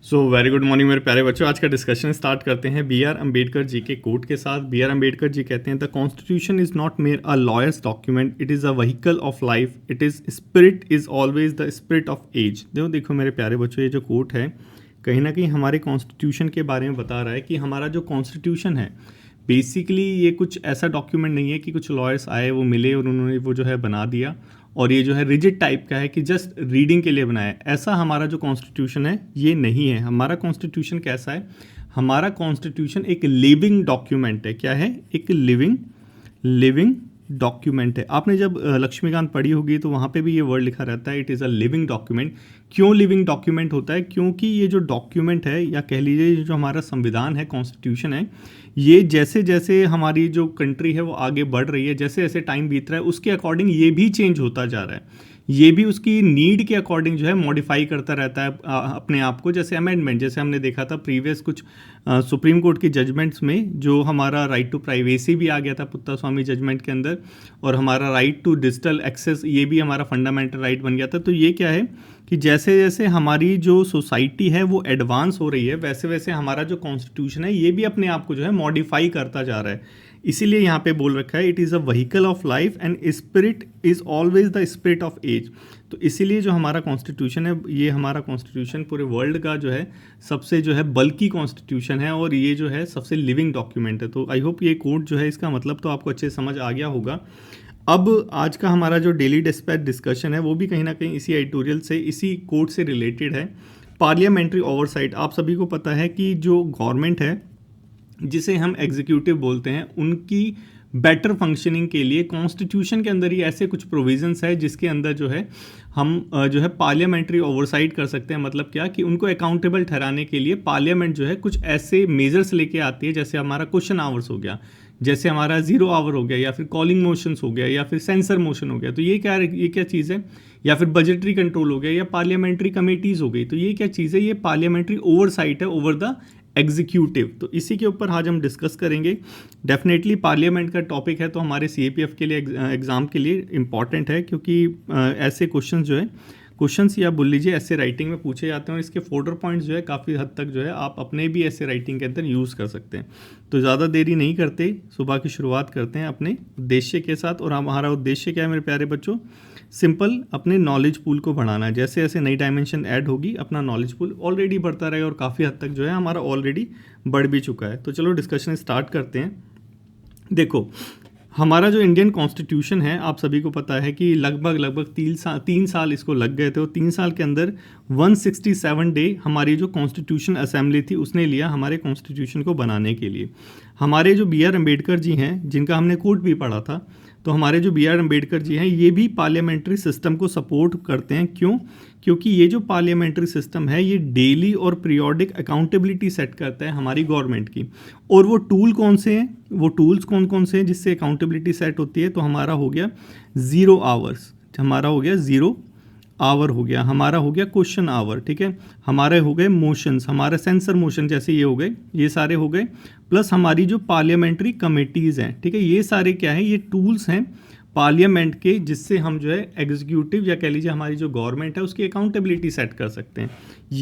So very good morning मेरे प्यारे बच्चों। आज का डिस्कशन स्टार्ट करते हैं बी आर अम्बेडकर जी के कोट के साथ। बी आर अम्बेडकर जी कहते हैं the constitution is not mere a lawyer's document, it is a vehicle of life, it is spirit is always the spirit of age. देखो देखो मेरे प्यारे बच्चों, ये जो कोट है कहीं ना कहीं हमारे कॉन्स्टिट्यूशन के बारे में बता रहा है कि हमारा जो कॉन्स्टिट्यूशन है बेसिकली ये कुछ ऐसा डॉक्यूमेंट नहीं है कि कुछ लॉयर्स आए, वो मिले और उन्होंने वो जो है बना दिया और ये जो है रिजिड टाइप का है कि जस्ट रीडिंग के लिए बनाया है। ऐसा हमारा जो कॉन्स्टिट्यूशन है ये नहीं है। हमारा कॉन्स्टिट्यूशन कैसा है? हमारा कॉन्स्टिट्यूशन एक लिविंग डॉक्यूमेंट है। क्या है? एक लिविंग डॉक्यूमेंट है। आपने जब लक्ष्मीकांत पढ़ी होगी तो वहाँ पे भी ये वर्ड लिखा रहता है, it is a living document. क्यों लिविंग डॉक्यूमेंट होता है? क्योंकि ये जो डॉक्यूमेंट है या कह लीजिए जो हमारा संविधान है, कॉन्स्टिट्यूशन है, ये जैसे जैसे हमारी जो कंट्री है वो आगे बढ़ रही है, जैसे जैसे टाइम बीत रहा है उसके अकॉर्डिंग ये भी चेंज होता जा रहा है। ये भी उसकी नीड के अकॉर्डिंग जो है मॉडिफाई करता रहता है अपने आप को। जैसे अमेंडमेंट, जैसे हमने देखा था प्रीवियस कुछ सुप्रीम कोर्ट की जजमेंट्स में, जो हमारा राइट टू प्राइवेसी भी आ गया था पुत्ता स्वामी जजमेंट के अंदर, और हमारा राइट टू डिजिटल एक्सेस ये भी हमारा फंडामेंटल राइट बन गया था। तो ये क्या है कि जैसे जैसे हमारी जो सोसाइटी है वो एडवांस हो रही है, वैसे वैसे हमारा जो कॉन्स्टिट्यूशन है ये भी अपने आप को जो है मॉडिफाई करता जा रहा है। इसीलिए यहाँ पे बोल रखा है it is a vehicle of life and spirit is always the spirit of age. तो इसीलिए जो हमारा कॉन्स्टिट्यूशन है, ये हमारा कॉन्स्टिट्यूशन पूरे वर्ल्ड का जो है सबसे जो है बल्कि कॉन्स्टिट्यूशन है और ये जो है सबसे लिविंग डॉक्यूमेंट है। तो आई होप ये कोड जो है इसका मतलब तो आपको अच्छे समझ आ गया होगा। अब आज का हमारा जो डेली डिस्पैच डिस्कशन है वो भी कहीं ना कहीं इसी एडिटोरियल से, इसी कोड से रिलेटेड है। पार्लियामेंट्री ओवरसाइट, आप सभी को पता है कि जो गवर्नमेंट है जिसे हम एग्जीक्यूटिव बोलते हैं, उनकी बेटर फंक्शनिंग के लिए कॉन्स्टिट्यूशन के अंदर ही ऐसे कुछ प्रोविजंस है जिसके अंदर जो है हम जो है पार्लियामेंट्री ओवरसाइट कर सकते हैं। मतलब क्या कि उनको अकाउंटेबल ठहराने के लिए पार्लियामेंट जो है कुछ ऐसे मेजर्स लेके आती है, जैसे हमारा क्वेश्चन आवर्स हो गया, जैसे हमारा जीरो आवर हो गया, या फिर कॉलिंग मोशंस हो गया, या फिर सेंसर मोशन हो गया। तो ये क्या चीज़ है? या फिर बजटरी कंट्रोल हो गया, या पार्लियामेंट्री कमेटीज़ हो गई। तो ये क्या चीज़ है? ये पार्लियामेंट्री ओवरसाइट है ओवर द एग्जीक्यूटिव। तो इसी के ऊपर आज हम डिस्कस करेंगे। डेफिनेटली पार्लियामेंट का टॉपिक है तो हमारे सीएपीएफ के लिए एग्ज़ाम के लिए इम्पॉर्टेंट है, क्योंकि ऐसे क्वेश्चन जो है क्वेश्चंस या बोल लीजिए ऐसे राइटिंग में पूछे जाते हैं और इसके फोल्डर पॉइंट्स जो है काफ़ी हद तक जो है आप अपने भी ऐसे राइटिंग के अंदर यूज़ कर सकते हैं। तो ज़्यादा देरी नहीं करते, सुबह की शुरुआत करते हैं अपने उद्देश्य के साथ। और हमारा उद्देश्य क्या है मेरे प्यारे बच्चों? सिंपल, अपने नॉलेज पूल को बढ़ाना है। जैसे जैसे नई डायमेंशन ऐड होगी अपना नॉलेज पूल ऑलरेडी बढ़ता रहेगा और काफ़ी हद तक जो है हमारा ऑलरेडी बढ़ भी चुका है। तो चलो डिस्कशन स्टार्ट करते हैं। देखो, हमारा जो इंडियन कॉन्स्टिट्यूशन है आप सभी को पता है कि लगभग 3 साल इसको लग गए थे, और 3 साल के अंदर 167 डे हमारी जो कॉन्स्टिट्यूशन असेंबली थी उसने लिया हमारे कॉन्स्टिट्यूशन को बनाने के लिए। हमारे जो बी आर अम्बेडकर जी हैं, जिनका हमने कोट भी पढ़ा था, तो हमारे जो बी आर अम्बेडकर जी हैं ये भी पार्लियामेंट्री सिस्टम को सपोर्ट करते हैं। क्यों? क्योंकि ये जो पार्लियामेंट्री सिस्टम है ये डेली और पीरियोडिक अकाउंटेबिलिटी सेट करता है हमारी गवर्नमेंट की। और वो टूल कौन से हैं, वो टूल्स कौन कौन से हैं जिससे अकाउंटेबिलिटी सेट होती है? तो हमारा हो गया 0 आवर्स, हमारा हो गया 0 आवर हो गया, हमारा हो गया क्वेश्चन आवर, ठीक है, हमारे हो गए मोशंस, हमारे सेंसर मोशन जैसे ये हो गए, ये सारे हो गए, प्लस हमारी जो पार्लियामेंट्री कमेटीज़ हैं, ठीक है, ये सारे क्या हैं? ये टूल्स हैं पार्लियामेंट के, जिससे हम जो है एग्जीक्यूटिव या कह लीजिए हमारी जो गवर्नमेंट है उसकी अकाउंटेबिलिटी सेट कर सकते हैं।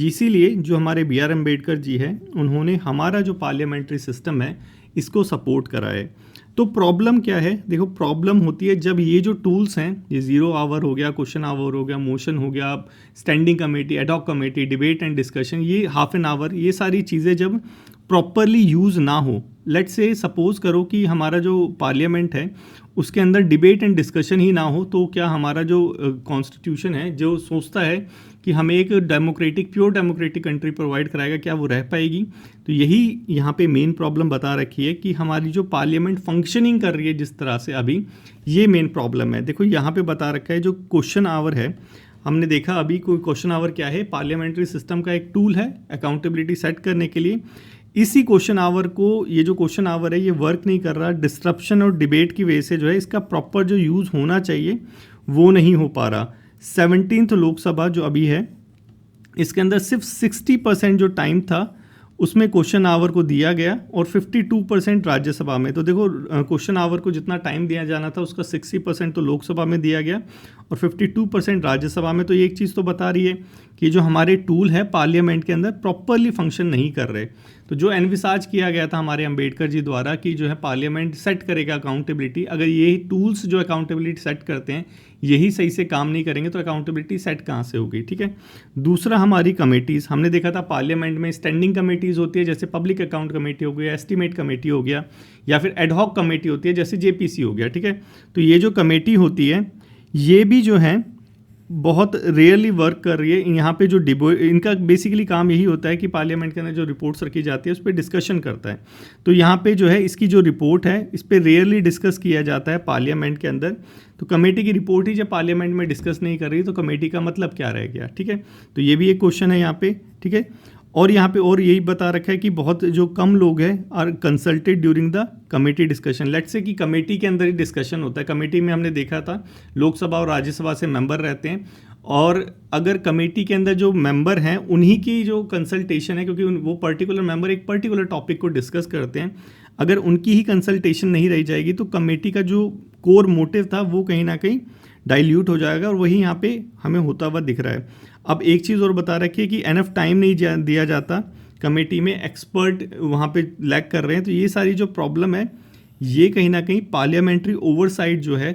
इसीलिए जो हमारे बी आर अम्बेडकर जी हैं उन्होंने हमारा जो पार्लियामेंट्री सिस्टम है इसको सपोर्ट करा है। तो प्रॉब्लम क्या है? देखो, प्रॉब्लम होती है जब ये जो टूल्स हैं, ये 0 आवर हो गया, क्वेश्चन आवर हो गया, मोशन हो गया, standing committee, ad hoc committee, debate and discussion, ये हाफ एन आवर, ये सारी चीज़ें जब प्रॉपरली यूज़ ना हो। लेट्स से सपोज करो कि हमारा जो पार्लियामेंट है उसके अंदर डिबेट एंड डिस्कशन ही ना हो, तो क्या हमारा जो कॉन्स्टिट्यूशन है जो सोचता है कि हमें एक democratic, pure democratic country provide कराएगा, क्या वो रह पाएगी? तो यही यहाँ पे मेन प्रॉब्लम बता रखी है कि हमारी जो पार्लियामेंट फंक्शनिंग कर रही है जिस तरह से अभी, ये मेन प्रॉब्लम है। देखो यहाँ पे बता रखा है जो क्वेश्चन आवर है, हमने देखा अभी कोई क्वेश्चन आवर क्या है? पार्लियामेंट्री सिस्टम का एक टूल है अकाउंटेबिलिटी सेट करने के लिए। इसी क्वेश्चन आवर को, ये जो क्वेश्चन आवर है ये वर्क नहीं कर रहा, डिस्ट्रप्शन और डिबेट की वजह से जो है इसका प्रॉपर जो यूज़ होना चाहिए वो नहीं हो पा रहा। 17th लोकसभा जो अभी है इसके अंदर सिर्फ 60% जो टाइम था उसमें क्वेश्चन आवर को दिया गया और 52% राज्यसभा में। तो देखो, क्वेश्चन आवर को जितना टाइम दिया जाना था उसका 60% तो लोकसभा में दिया गया और 52% राज्यसभा में। तो ये एक चीज़ तो बता रही है कि जो हमारे टूल है पार्लियामेंट के अंदर प्रॉपरली फंक्शन नहीं कर रहे। तो जो एनविसाज किया गया था हमारे अंबेडकर जी द्वारा कि जो है पार्लियामेंट सेट करेगा अकाउंटेबिलिटी, अगर यही टूल्स जो अकाउंटेबिलिटी सेट करते हैं यही सही से काम नहीं करेंगे तो अकाउंटेबिलिटी सेट कहाँ से होगी, ठीक है। दूसरा हमारी कमेटीज़, हमने देखा था पार्लियामेंट में स्टैंडिंग कमेटीज़ होती है, जैसे पब्लिक अकाउंट कमेटी हो गया, एस्टीमेट कमेटी हो गया, या फिर एडहॉक कमेटी होती है जैसे जेपीसी हो गया, ठीक है। तो ये जो कमेटी होती है ये भी जो है बहुत रेयरली वर्क कर रही है। यहाँ पे जो इनका बेसिकली काम यही होता है कि पार्लियामेंट के अंदर जो रिपोर्ट्स रखी जाती है उस पर डिस्कशन करता है। तो यहाँ पे जो है इसकी जो रिपोर्ट है इस पर रेयरली डिस्कस किया जाता है पार्लियामेंट के अंदर। तो कमेटी की रिपोर्ट ही जब पार्लियामेंट में डिस्कस नहीं कर रही तो कमेटी का मतलब क्या रह गया, ठीक है। तो ये भी एक क्वेश्चन है यहाँ पे, ठीक है। और यहाँ पे और यही बता रखा है कि बहुत जो कम लोग हैं are consulted during the committee discussion. Let's say कि कमेटी के अंदर ही डिस्कशन होता है। कमेटी में हमने देखा था लोकसभा और राज्यसभा से मेंबर रहते हैं, और अगर कमेटी के अंदर जो मेंबर हैं उन्हीं की जो कंसल्टेशन है, क्योंकि वो पर्टिकुलर मेंबर एक पर्टिकुलर टॉपिक को डिस्कस करते हैं, अगर उनकी ही कंसल्टेशन नहीं रही जाएगी तो कमेटी का जो कोर मोटिव था वो कहीं ना कहीं डाइल्यूट हो जाएगा, और वही यहाँ पे हमें होता हुआ दिख रहा है। अब एक चीज़ और बता रखी है कि एनफ टाइम नहीं दिया जाता कमेटी में, एक्सपर्ट वहाँ पे लैग कर रहे हैं। तो ये सारी जो प्रॉब्लम है ये कहीं ना कहीं पार्लियामेंट्री ओवरसाइट जो है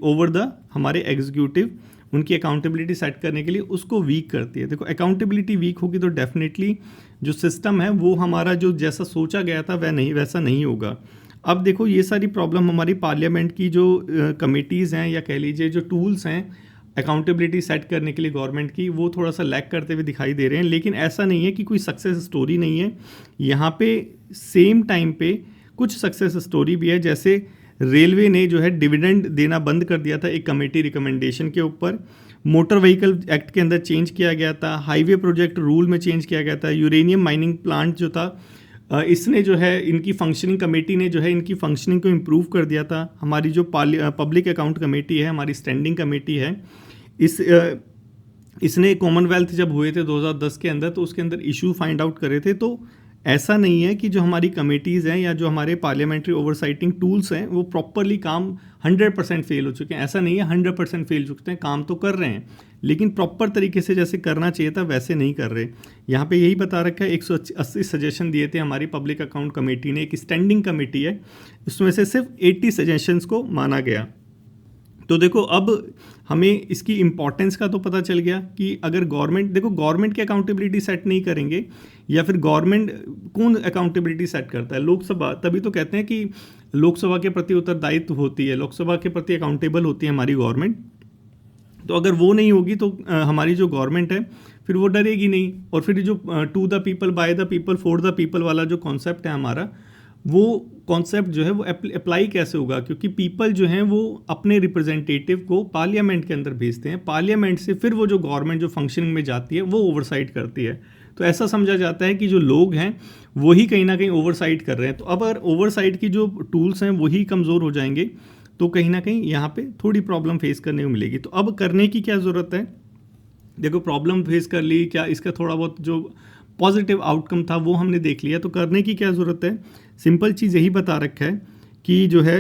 ओवर द हमारे एग्जीक्यूटिव, उनकी अकाउंटेबिलिटी सेट करने के लिए उसको वीक करती है। देखो अकाउंटेबिलिटी वीक होगी तो डेफिनेटली जो सिस्टम है वो हमारा जो जैसा सोचा गया था वैसा नहीं होगा। अब देखो ये सारी प्रॉब्लम हमारी पार्लियामेंट की जो कमेटीज़ हैं या कह लीजिए जो टूल्स हैं अकाउंटेबिलिटी सेट करने के लिए गवर्नमेंट की, वो थोड़ा सा लैग करते हुए दिखाई दे रहे हैं। लेकिन ऐसा नहीं है कि कोई सक्सेस स्टोरी नहीं है, यहाँ पे सेम टाइम पे कुछ सक्सेस स्टोरी भी है। जैसे रेलवे ने जो है डिविडेंड देना बंद कर दिया था एक कमेटी रिकमेंडेशन के ऊपर, मोटर व्हीकल एक्ट के अंदर चेंज किया गया था, हाईवे प्रोजेक्ट रूल में चेंज किया गया था, यूरेनियम माइनिंग प्लांट जो था इसने जो है इनकी फंक्शनिंग, कमेटी ने जो है इनकी फंक्शनिंग को इम्प्रूव कर दिया था। हमारी जो पब्लिक अकाउंट कमेटी है, हमारी स्टैंडिंग कमेटी है, इसने कॉमनवेल्थ जब हुए थे 2010 के अंदर तो उसके अंदर इशू फाइंड आउट करे थे। तो ऐसा नहीं है कि जो हमारी कमेटीज़ हैं या जो हमारे पार्लियामेंट्री ओवरसाइटिंग टूल्स हैं वो प्रॉपरली काम 100% फेल हो चुके हैं। ऐसा नहीं है 100% फेल चुके हैं, काम तो कर रहे हैं लेकिन प्रॉपर तरीके से जैसे करना चाहिए था वैसे नहीं कर रहे। यहाँ पे यही बता रखा है 180 सजेशन दिए थे हमारी पब्लिक अकाउंट कमेटी ने, एक स्टैंडिंग कमेटी है, उसमें से सिर्फ 80 सजेशंस को माना गया। तो देखो अब हमें इसकी इम्पॉर्टेंस का तो पता चल गया कि अगर गवर्नमेंट की अकाउंटेबिलिटी सेट नहीं करेंगे, या फिर गवर्नमेंट कौन अकाउंटेबिलिटी सेट करता है, लोकसभा। तभी तो कहते हैं कि लोकसभा के प्रति उत्तरदायित्व होती है, लोकसभा के प्रति अकाउंटेबल होती है हमारी गवर्नमेंट। तो अगर वो नहीं होगी तो हमारी जो गवर्नमेंट है फिर वो डरेगी नहीं। और फिर जो to the people by the people for the people वाला जो कॉन्सेप्ट है हमारा, वो कॉन्सेप्ट जो है वो अप्लाई कैसे होगा, क्योंकि पीपल जो हैं वो अपने रिप्रेजेंटेटिव को पार्लियामेंट के अंदर भेजते हैं, पार्लियामेंट से फिर वो जो गवर्नमेंट जो फंक्शनिंग में जाती है वो ओवरसाइट करती है। तो ऐसा समझा जाता है कि जो लोग हैं वही कहीं ना कहीं ओवरसाइट कर रहे हैं। तो अब अगर ओवरसाइट की जो टूल्स हैं वही कमज़ोर हो जाएंगे तो कहीं ना कहीं यहाँ पे थोड़ी प्रॉब्लम फेस करने को मिलेगी। तो अब करने की क्या ज़रूरत है, देखो प्रॉब्लम फेस कर ली, क्या इसका थोड़ा बहुत जो पॉजिटिव आउटकम था वो हमने देख लिया, तो करने की क्या ज़रूरत है। सिंपल चीज़ यही बता रखा है कि जो है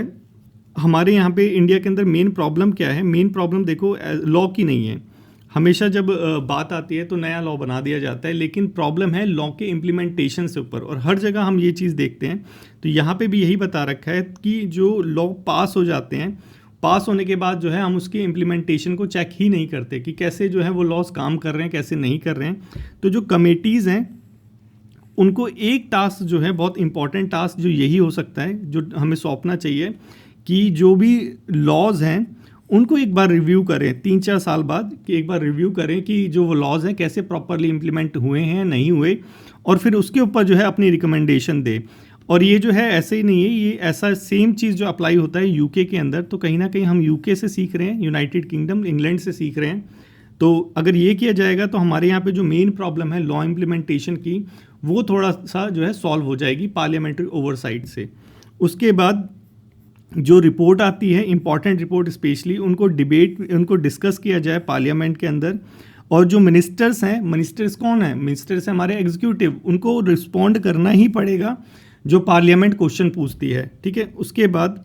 हमारे यहाँ पे इंडिया के अंदर मेन प्रॉब्लम क्या है। मेन प्रॉब्लम देखो लॉ की नहीं है। हमेशा जब बात आती है तो नया लॉ बना दिया जाता है, लेकिन प्रॉब्लम है लॉ के इम्प्लीमेंटेशन से ऊपर, और हर जगह हम ये चीज़ देखते हैं। तो यहाँ पे भी यही बता रखा है कि जो लॉ पास हो जाते हैं, पास होने के बाद जो है हम उसके इम्प्लीमेंटेशन को चेक ही नहीं करते कि कैसे जो है वो लॉज काम कर रहे हैं, कैसे नहीं कर रहे हैं। तो जो कमेटीज़ हैं उनको एक टास्क जो है, बहुत इंपॉर्टेंट टास्क जो यही हो सकता है, जो हमें सौंपना चाहिए कि जो भी लॉज हैं उनको एक बार रिव्यू करें 3-4 साल बाद, कि एक बार रिव्यू करें कि जो वो लॉज हैं कैसे प्रॉपरली इम्प्लीमेंट हुए हैं नहीं हुए, और फिर उसके ऊपर जो है अपनी रिकमेंडेशन दे। और ये जो है ऐसे ही नहीं है, ये ऐसा सेम चीज़ जो अप्लाई होता है यूके के अंदर। तो कहीं ना कहीं हम यूके से सीख रहे हैं, यूनाइटेड किंगडम इंग्लैंड से सीख रहे हैं। तो अगर ये किया जाएगा तो हमारे यहाँ पे जो मेन प्रॉब्लम है लॉ इम्प्लीमेंटेशन की, वो थोड़ा सा जो है सॉल्व हो जाएगी पार्लियामेंट्री ओवरसाइट से। उसके बाद जो रिपोर्ट आती है, इंपॉर्टेंट रिपोर्ट स्पेशली, उनको डिस्कस किया जाए पार्लियामेंट के अंदर। और जो मिनिस्टर्स हैं, मिनिस्टर्स कौन है, मिनिस्टर्स हैं हमारे एग्जीक्यूटिव, उनको रिस्पॉन्ड करना ही पड़ेगा जो पार्लियामेंट क्वेश्चन पूछती है, ठीक है। उसके बाद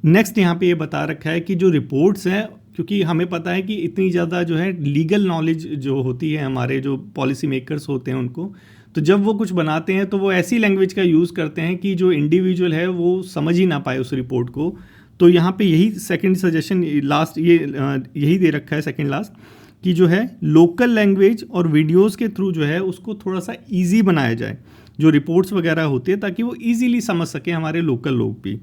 नेक्स्ट यहाँ पे ये बता रखा है कि जो रिपोर्ट्स हैं क्योंकि हमें पता है कि इतनी ज़्यादा जो है लीगल नॉलेज जो होती है हमारे जो पॉलिसी मेकर्स होते हैं उनको, तो जब वो कुछ बनाते हैं तो वो ऐसी लैंग्वेज का यूज़ करते हैं कि जो इंडिविजुअल है वो समझ ही ना पाए उस रिपोर्ट को। तो यहाँ पे यही सेकंड सजेशन लास्ट यही दे रखा है, सेकंड लास्ट, कि जो है लोकल लैंग्वेज और वीडियोस के थ्रू जो है उसको थोड़ा सा इजी बनाया जाए, जो रिपोर्ट्स वगैरह होती है, ताकि वो इजीली समझ सके हमारे लोकल लोग भी।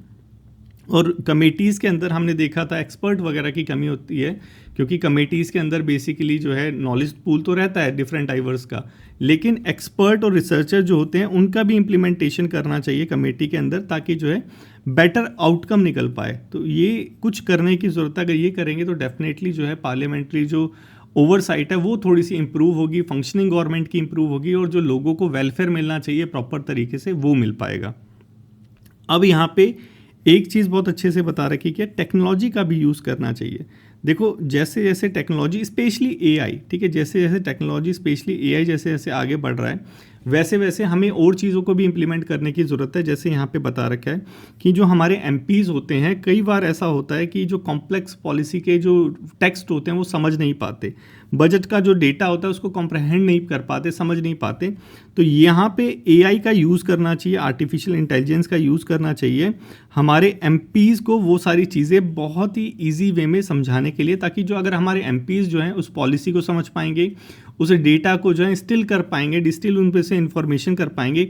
और कमेटीज़ के अंदर हमने देखा था एक्सपर्ट वगैरह की कमी होती है, क्योंकि कमेटीज़ के अंदर बेसिकली जो है नॉलेज पूल तो रहता है डिफरेंट डाइवर्स का, लेकिन एक्सपर्ट और रिसर्चर जो होते हैं उनका भी इम्प्लीमेंटेशन करना चाहिए कमेटी के अंदर, ताकि जो है बेटर आउटकम निकल पाए। तो ये कुछ करने की ज़रूरत है, अगर ये करेंगे तो डेफिनेटली जो है पार्लियामेंट्री जो ओवरसाइट है वो थोड़ी सी इंप्रूव होगी, फंक्शनिंग गवर्नमेंट की इंप्रूव होगी, और जो लोगों को वेलफेयर मिलना चाहिए प्रॉपर तरीके से वो मिल पाएगा। अब यहाँ पे एक चीज़ बहुत अच्छे से बता रखी कि टेक्नोलॉजी का भी यूज़ करना चाहिए। देखो जैसे जैसे टेक्नोलॉजी स्पेशली एआई, ठीक है, जैसे जैसे टेक्नोलॉजी स्पेशली एआई जैसे जैसे आगे बढ़ रहा है, वैसे वैसे हमें और चीज़ों को भी इम्प्लीमेंट करने की ज़रूरत है। जैसे यहाँ पे बता रखा है कि जो हमारे एमपीज़ होते हैं, कई बार ऐसा होता है कि जो कॉम्प्लेक्स पॉलिसी के जो टेक्स्ट होते हैं वो समझ नहीं पाते, बजट का जो डेटा होता है उसको कॉम्प्रहेंड नहीं कर पाते, समझ नहीं पाते। तो यहाँ पे एआई का यूज़ करना चाहिए, आर्टिफिशियल इंटेलिजेंस का यूज़ करना चाहिए हमारे एमपीज़ को वो सारी चीज़ें बहुत ही ईजी वे में समझाने के लिए, ताकि जो अगर हमारे एमपीज़ जो हैं उस पॉलिसी को समझ पाएंगे, उस डेटा को जो है इंस्टिल कर पाएंगे, डिस्टिल उन पे से इंफॉर्मेशन कर पाएंगे,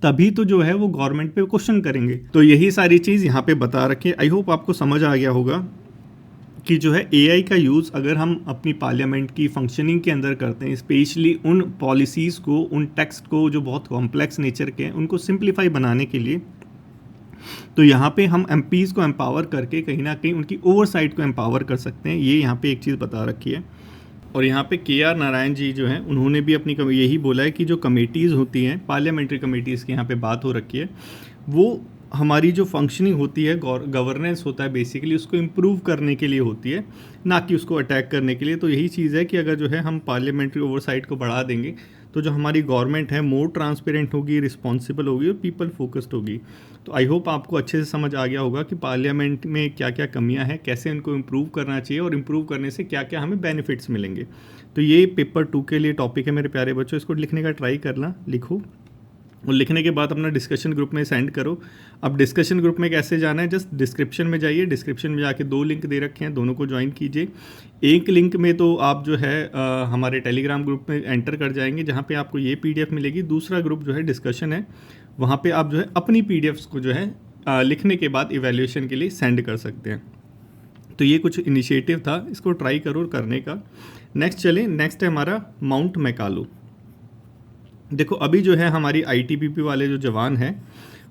तभी तो जो है वो गवर्नमेंट पे क्वेश्चन करेंगे। तो यही सारी चीज़ यहाँ पे बता रखे। आई होप आपको समझ आ गया होगा कि जो है एआई का यूज़ अगर हम अपनी पार्लियामेंट की फंक्शनिंग के अंदर करते हैं, स्पेशली उन पॉलिसीज़ को, उन टेक्स्ट को जो बहुत कॉम्प्लेक्स नेचर के हैं उनको सिंप्लीफाई बनाने के लिए, तो यहाँ पे हम एमपीज़ को एम्पावर करके कहीं ना कहीं उनकी ओवरसाइट को एम्पावर कर सकते हैं। ये यहाँ पे एक चीज़ बता रखी है। और यहाँ पे KR नारायण जी जो हैं उन्होंने भी अपनी यही बोला है कि जो कमेटीज़ होती हैं, पार्लियामेंट्री कमेटीज़ की यहाँ पे बात हो रखी है, वो हमारी जो फंक्शनिंग होती है, गवर्नेंस होता है बेसिकली, उसको इम्प्रूव करने के लिए होती है, ना कि उसको अटैक करने के लिए। तो यही चीज़ है कि अगर जो है हम पार्लियामेंट्री ओवरसाइट को बढ़ा देंगे तो जो हमारी गवर्नमेंट है मोर ट्रांसपेरेंट होगी, रिस्पॉन्सिबल होगी और पीपल फोकस्ड होगी। तो आई होप आपको अच्छे से समझ आ गया होगा कि पार्लियामेंट में क्या क्या कमियां हैं, कैसे इनको इम्प्रूव करना चाहिए और इम्प्रूव करने से क्या क्या हमें बेनिफिट्स मिलेंगे। तो ये पेपर 2 के लिए टॉपिक है मेरे प्यारे बच्चों, इसको लिखने का ट्राई करना, लिखो और लिखने के बाद अपना डिस्कशन ग्रुप में सेंड करो। अब डिस्कशन ग्रुप में कैसे जाना है, जस्ट डिस्क्रिप्शन में जाइए, डिस्क्रिप्शन में जाके 2 लिंक दे रखे हैं, दोनों को ज्वाइन कीजिए। एक लिंक में तो आप जो है हमारे टेलीग्राम ग्रुप में एंटर कर जाएंगे, जहाँ पे आपको ये PDF मिलेगी। दूसरा ग्रुप जो है डिस्कशन है, वहाँ पे आप जो है अपनी PDFs को जो है लिखने के बाद इवैल्यूएशन के लिए सेंड कर सकते हैं। तो ये कुछ इनिशिएटिव था, इसको ट्राई करो करने का। नेक्स्ट चलें, नेक्स्ट है हमारा माउंट मैकालू। देखो अभी जो है हमारी ITBP वाले जो जवान हैं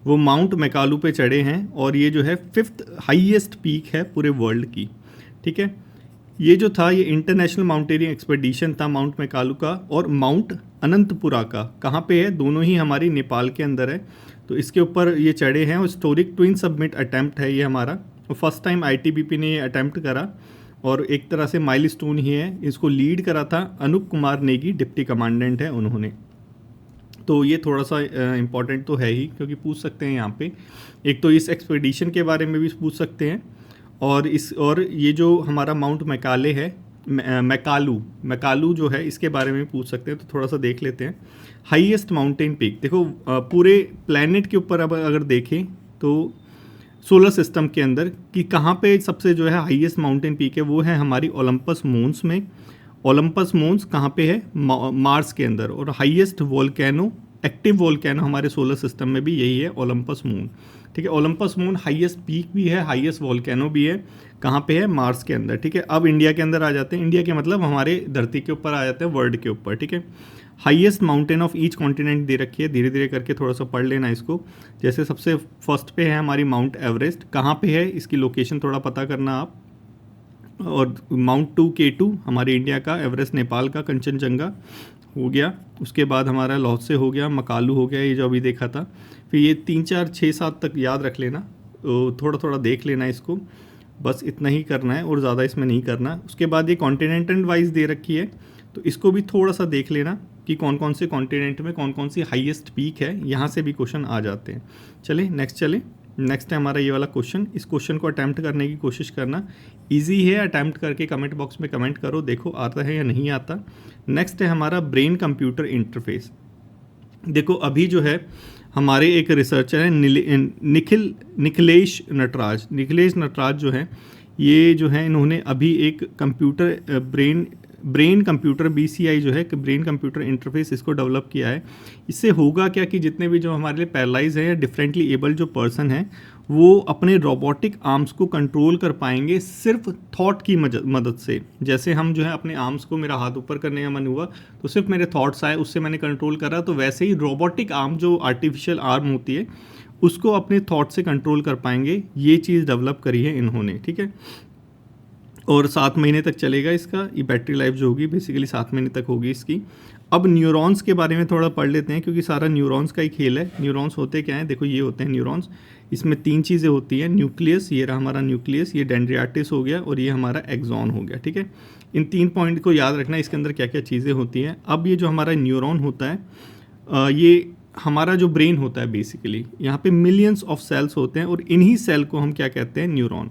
वो माउंट मैकालू पे चढ़े हैं, और ये जो है 5th हाईएस्ट पीक है पूरे वर्ल्ड की, ठीक है। ये जो था ये इंटरनेशनल माउंटेनियरिंग एक्सपेडिशन था माउंट मैकालू का, और माउंट अनंतपुरा का कहाँ पे है, दोनों ही हमारी नेपाल के अंदर है। तो इसके ऊपर ये चढ़े हैं, और हिस्टोरिक ट्विन सबमिट अटैम्प्ट है ये हमारा, और फर्स्ट टाइम ITBP ने ये अटैम्प्ट करा, और एक तरह से माइलस्टोन ही है। इसको लीड करा था अनूप कुमार नेगी, डिप्टी कमांडेंट है उन्होंने। तो ये थोड़ा सा इम्पॉर्टेंट तो है ही, क्योंकि पूछ सकते हैं यहाँ पे, एक तो इस एक्सपेडिशन के बारे में भी पूछ सकते हैं, और ये जो हमारा माउंट मैकाले है, मैकालू जो है, इसके बारे में पूछ सकते हैं। तो थोड़ा सा देख लेते हैं। हाईएस्ट माउंटेन पीक, देखो पूरे प्लैनेट के ऊपर अब अगर देखें तो सोलर सिस्टम के अंदर कि कहाँ पे सबसे जो है हाईएस्ट माउंटेन पीक है, वो है हमारी ओलंपस मोन्स में। ओलंपस मोन्स कहाँ पे है, मार्स के अंदर। और हाईएस्ट वोल्केनो, एक्टिव वोल्केनो हमारे सोलर सिस्टम में भी यही है, ओलंपस मून, ठीक है। ओलंपस मून हाईएस्ट पीक भी है, हाईएस्ट वोल्केनो भी है, कहाँ पे है, मार्स के अंदर, ठीक है। अब इंडिया के अंदर आ जाते हैं, इंडिया के मतलब हमारे धरती के ऊपर आ जाते हैं, वर्ल्ड के ऊपर, ठीक है। Highest mountain of each continent दे रखी है, धीरे धीरे करके थोड़ा सा पढ़ लेना इसको। जैसे सबसे फर्स्ट पे है हमारी माउंट एवरेस्ट, कहाँ पे है इसकी लोकेशन थोड़ा पता करना आप। और माउंट 2K2 हमारे इंडिया का, एवरेस्ट नेपाल का, कंचनजंगा हो गया। उसके बाद हमारा लौत्से हो गया, मकालू हो गया, ये जो अभी देखा था। फिर ये 3, 4, 6, 7 तक याद रख लेना, तो थोड़ा थोड़ा देख लेना इसको, बस इतना ही करना है और ज़्यादा इसमें नहीं करना। उसके बाद ये कॉन्टिनेंटल वाइज दे रखी है, तो इसको भी थोड़ा सा देख लेना कि कौन कौन से कॉन्टिनेंट में कौन कौन सी हाईएस्ट पीक है, यहाँ से भी क्वेश्चन आ जाते हैं। चलें नेक्स्ट चलें। नेक्स्ट है हमारा ये वाला क्वेश्चन, इस क्वेश्चन को अटैम्प्ट करने की कोशिश करना, इजी है, अटैम्प्ट करके कमेंट बॉक्स में कमेंट करो, देखो आता है या नहीं आता। नेक्स्ट है हमारा ब्रेन कंप्यूटर इंटरफेस। देखो अभी जो है हमारे एक रिसर्चर हैं निखिलेश नटराज जो है, ये जो है इन्होंने अभी एक कंप्यूटर ब्रेन कंप्यूटर BCI जो है ब्रेन कंप्यूटर इंटरफेस इसको डेवलप किया है। इससे होगा क्या कि जितने भी जो हमारे लिए पैरालाइज है या डिफरेंटली एबल्ड जो पर्सन है वो अपने रोबोटिक आर्म्स को कंट्रोल कर पाएंगे सिर्फ थॉट की मदद से। जैसे हम जो है अपने आर्म्स को, मेरा हाथ ऊपर करने का मन हुआ तो सिर्फ मेरे थॉट्स आए, उससे मैंने कंट्रोल करा, तो वैसे ही रोबोटिक आर्म जो आर्टिफिशियल आर्म होती है उसको अपने थॉट से कंट्रोल कर पाएंगे। ये चीज़ डेवलप करी है इन्होंने, ठीक है। और 7 महीने तक चलेगा इसका, ये बैटरी लाइफ जो होगी बेसिकली 7 महीने तक होगी इसकी। अब न्यूरॉन्स के बारे में थोड़ा पढ़ लेते हैं क्योंकि सारा न्यूरॉन्स का ही खेल है। न्यूरॉन्स होते क्या हैं, देखो ये होते हैं न्यूरॉन्स, इसमें 3 चीज़ें होती हैं, न्यूक्लियस, ये रहा हमारा न्यूक्लियस, ये डेंड्रियाटिस हो गया और ये हमारा एक्सॉन हो गया, ठीक है। इन 3 पॉइंट को याद रखना, इसके अंदर क्या क्या चीज़ें होती हैं। अब ये जो हमारा न्यूरॉन होता है ये हमारा जो ब्रेन होता है बेसिकली, यहाँ पे मिलियंस ऑफ सेल्स होते हैं और इन्हीं सेल को हम क्या कहते हैं, न्यूरॉन,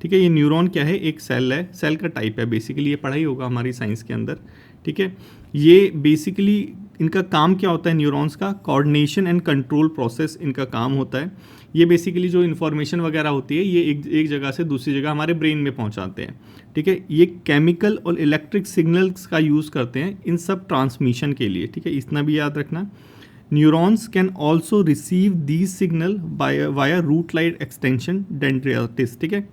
ठीक है। ये न्यूरॉन क्या है, एक सेल है, सेल का टाइप है बेसिकली, ये पढ़ाई होगा हमारी साइंस के अंदर, ठीक है। ये बेसिकली इनका काम क्या होता है, न्यूरॉन्स का कोऑर्डिनेशन एंड कंट्रोल प्रोसेस इनका काम होता है। ये बेसिकली जो इन्फॉर्मेशन वगैरह होती है ये एक जगह से दूसरी जगह हमारे ब्रेन में पहुंचाते हैं, ठीक है। ये केमिकल और इलेक्ट्रिक सिग्नल्स का यूज़ करते हैं इन सब ट्रांसमिशन के लिए, ठीक है, इतना भी याद रखना। Neurons can also receive these signal via root light extension dendrites, ठीक है।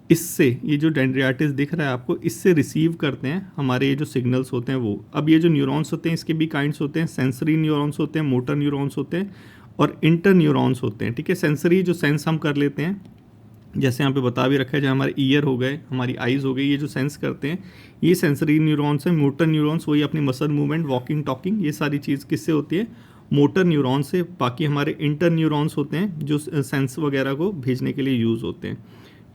इससे ये जो डेंड्रियाटिस दिख रहा है आपको, इससे रिसीव करते हैं हमारे ये जो सिग्नल्स होते हैं वो। अब ये जो न्यूरॉन्स होते हैं इसके भी काइंड्स होते हैं, सेंसरी न्यूरॉन्स होते हैं, मोटर न्यूरॉन्स होते हैं और इंटर न्यूरॉन्स होते हैं, ठीक है। सेंसरी जो सेंस हम कर लेते हैं, जैसे यहाँ पे बता भी रखा है, जो हमारे ईयर हो गए, हमारी आइज़ हो गई, ये जो सेंस करते हैं ये सेंसरी न्यूरॉन्स हैं। मोटर न्यूरॉन्स वही अपनी मसल मूवमेंट, वॉकिंग, टॉकिंग, ये सारी चीज़ किससे होती है, मोटर न्यूरॉन से। बाकी हमारे इंटर न्यूरॉन्स होते हैं जो सेंस वगैरह को भेजने के लिए यूज़ होते हैं,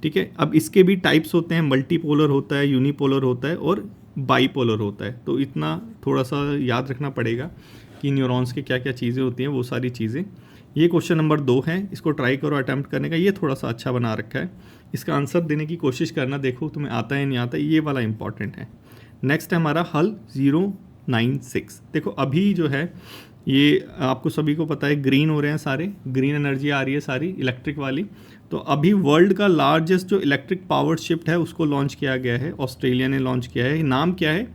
ठीक है। अब इसके भी टाइप्स होते हैं, मल्टीपोलर होता है, यूनिपोलर होता है और बाईपोलर होता है। तो इतना थोड़ा सा याद रखना पड़ेगा कि न्यूरॉन्स के क्या क्या चीज़ें होती हैं, वो सारी चीज़ें। ये क्वेश्चन नंबर 2 है, इसको ट्राई करो अटैम्प्ट करने का, ये थोड़ा सा अच्छा बना रखा है, इसका आंसर देने की कोशिश करना, देखो तुम्हें आता है नहीं आता, ये वाला इंपॉर्टेंट है। नेक्स्ट है हमारा हल 096। देखो अभी जो है ये आपको सभी को पता है ग्रीन हो रहे हैं सारे, ग्रीन एनर्जी आ रही है सारी इलेक्ट्रिक वाली। तो अभी वर्ल्ड का लार्जेस्ट जो इलेक्ट्रिक पावर शिफ्ट है उसको लॉन्च किया गया है, ऑस्ट्रेलिया ने लॉन्च किया है। नाम क्या है,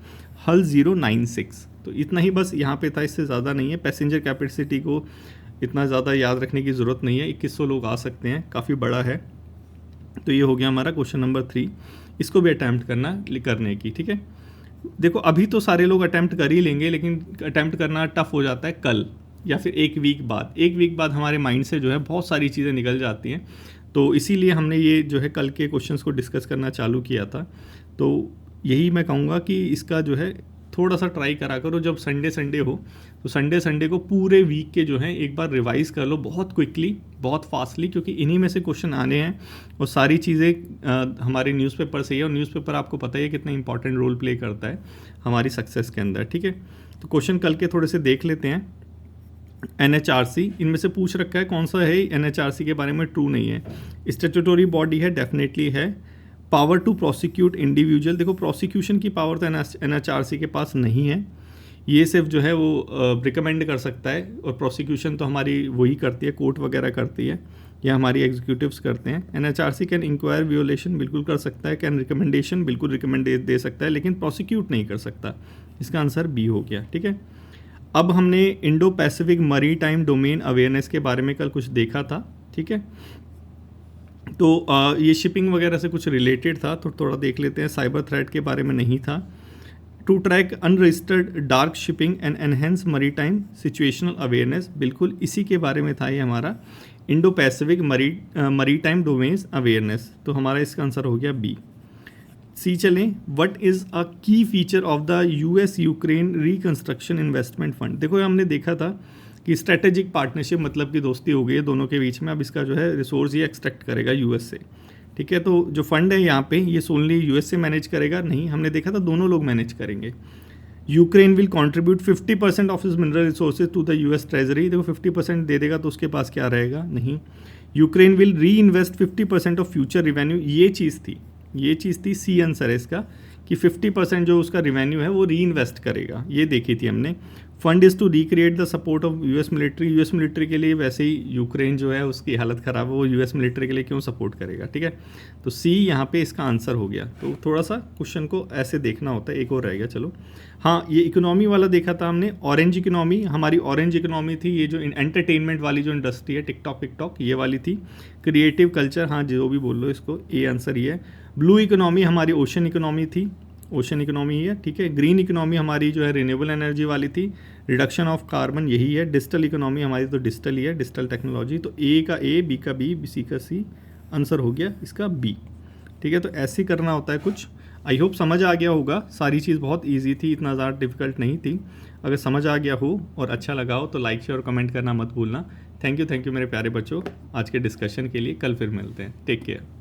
हल 096। तो इतना ही बस यहाँ पे था, इससे ज़्यादा नहीं है। पैसेंजर कैपेसिटी को इतना ज़्यादा याद रखने की ज़रूरत नहीं है, 2100 लोग आ सकते हैं, काफ़ी बड़ा है। तो ये हो गया हमारा क्वेश्चन नंबर 3, इसको भी अटैम्प्ट करने की, ठीक है। देखो अभी तो सारे लोग अटैम्प्ट कर ही लेंगे, लेकिन अटैम्प्ट करना टफ हो जाता है कल या फिर एक वीक बाद हमारे माइंड से जो है बहुत सारी चीज़ें निकल जाती हैं। तो इसीलिए हमने ये जो है कल के क्वेश्चंस को डिस्कस करना चालू किया था। तो यही मैं कहूँगा कि इसका जो है थोड़ा सा ट्राई करा करो, जब संडे हो तो संडे को पूरे वीक के जो है एक बार रिवाइज़ कर लो, बहुत क्विकली, बहुत फास्टली, क्योंकि इन्हीं में से क्वेश्चन आने हैं और सारी चीज़ें हमारे न्यूज़पेपर से ही है। और न्यूज़पेपर आपको पता ही है कितना इंपॉर्टेंट रोल प्ले करता है हमारी सक्सेस के अंदर, ठीक है। तो क्वेश्चन कल के थोड़े से देख लेते हैं। NHRC इनमें से पूछ रखा है, कौन सा है NHRC के बारे में ट्रू नहीं है। स्टैट्यूटरी बॉडी है, डेफिनेटली है। पावर टू प्रोसिक्यूट इंडिविजुअल, देखो प्रोसिक्यूशन की पावर तो NHRC के पास नहीं है, ये सिर्फ जो है वो रिकमेंड कर सकता है, और प्रोसिक्यूशन तो हमारी वही करती है, कोर्ट वगैरह करती है या हमारी एग्जीक्यूटिव्स करते हैं। NHRC कैन इंक्वायर वियोलेशन, बिल्कुल कर सकता है। कैन रिकमेंडेशन, बिल्कुल रिकमेंड दे सकता है, लेकिन प्रोसिक्यूट नहीं कर सकता। इसका आंसर बी हो गया, ठीक है। अब हमने इंडो पैसिफिक मरी टाइम डोमेन अवेयरनेस के बारे में कल कुछ देखा था, ठीक है। तो ये शिपिंग वगैरह से कुछ रिलेटेड था, तो थोड़ा देख लेते हैं। साइबर थ्रेट के बारे में नहीं था। To track unregistered dark shipping and enhance maritime situational awareness, बिल्कुल इसी के बारे में था ये हमारा Indo Pacific maritime domains awareness. तो हमारा इसका आंसर हो गया बी। सी चलें, व्हाट इज़ अ की feature of the US Ukraine reconstruction investment fund. देखो हमने देखा था कि स्ट्रेटेजिक पार्टनरशिप मतलब की दोस्ती हो गई है दोनों के बीच में। अब इसका जो है रिसोर्स ये एक्सट्रैक्ट करेगा US से, ठीक है। तो जो फंड है यहाँ पे ये सोनली US से मैनेज करेगा नहीं, हमने देखा था दोनों लोग मैनेज करेंगे। Ukraine will contribute 50% of his mineral resources to the US treasury. देखो 50% दे देगा तो उसके पास क्या रहेगा, नहीं। यूक्रेन विल री इन्वेस्ट 50% ऑफ फ्यूचर रिवेन्यू, ये चीज़ थी सी आंसर है इसका, कि 50% जो उसका रिवेन्यू है वो री इन्वेस्ट करेगा, ये देखी थी हमने। Fund is to recreate the support of US military के लिए, वैसे ही यूक्रेन जो है उसकी हालत ख़राब है, वो यूएस मिलिट्री के लिए क्यों सपोर्ट करेगा, ठीक है। तो सी यहाँ पे इसका आंसर हो गया। तो थोड़ा सा क्वेश्चन को ऐसे देखना होता है। एक और रह गया, चलो। हाँ, ये इकोनॉमी वाला देखा था हमने, ऑरेंज इकोनॉमी, हमारी ऑरेंज इकोनॉमी थी, ये जो एंटरटेनमेंट वाली जो इंडस्ट्री है, टिकटॉक ये वाली थी। क्रिएटिव कल्चर, हाँ जो भी बोल लो इसको, ए आंसर ये है। ब्लू इकोनॉमी हमारी ओशन इकोनॉमी थी, ओशन इकोनॉमी ही है, ठीक है। ग्रीन इकोनॉमी हमारी जो है रिन्यूएबल एनर्जी वाली थी, रिडक्शन ऑफ कार्बन यही है। डिजिटल इकोनॉमी हमारी तो डिजिटल ही है, डिजिटल टेक्नोलॉजी। तो ए का ए, बी का बी, सी का सी, आंसर हो गया इसका बी, ठीक है। तो ऐसे ही करना होता है कुछ। आई होप समझ आ गया होगा, सारी चीज़ बहुत ईजी थी, इतना ज़्यादा डिफिकल्ट नहीं थी। अगर समझ आ गया हो और अच्छा लगा हो तो लाइक शेयर और कमेंट करना मत भूलना। थैंक यू मेरे प्यारे बच्चों आज के डिस्कशन के लिए। कल फिर मिलते हैं, टेक केयर।